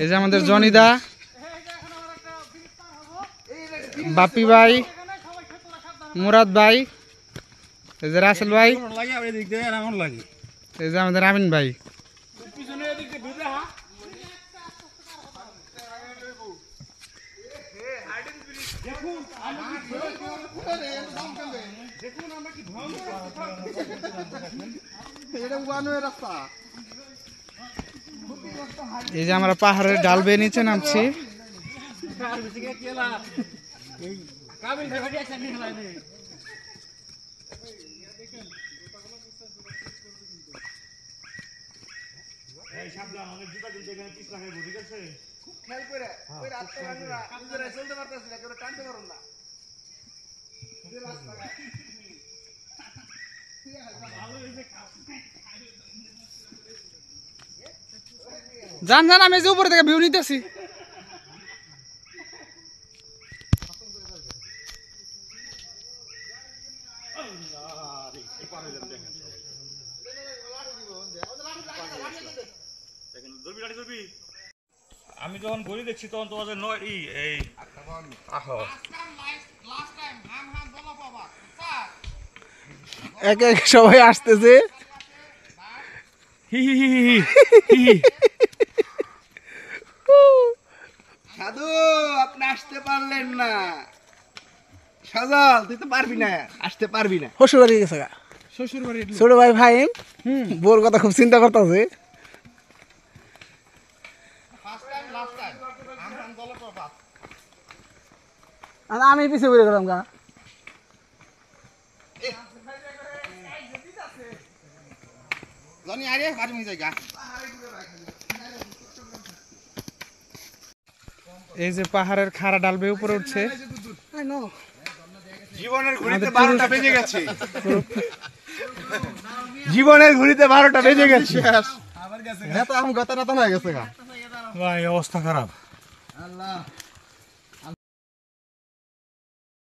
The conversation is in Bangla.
এই যে আমাদের জনিদা, বাপি ভাই, মুরাদ ভাই, এই যে রাসেল ভাই, এই যে আমাদের আমিন ভাই। এই যে আমরা পাহাড়ের ডাল বেয়ে নিচে নামছি। জান জান আমি যে উপরে থেকে ভিউ নিতেছি। আমি যখন ঘড়ি দেখছি তখন তোমাদের এক এক সবাই আসতেছে। সাধু আপনি আসতে পারলেন না। সাজাল তুই তো পারবি না, আসতে পারবি না। শ্বশুর বাড়ি গেছে গা, শ্বশুর বাড়ি। ছোট ভাই ভাই বোর কথা খুব চিন্তা করতেছে। আমি পিছিয়ে বেরিয়ে গেলাম গা। এই যে পাহাড়ের খাড়া ডাল বেয়ে উপরে উঠছে। জীবনের ঘড়িতে 12টা বেজে গেছে। জীবনের ঘড়িতে 12টা বেজে গেছে। আমার কাছে তো আম গতা হয়ে গেছে গা। ভাই অবস্থা খারাপ। আল্লাহ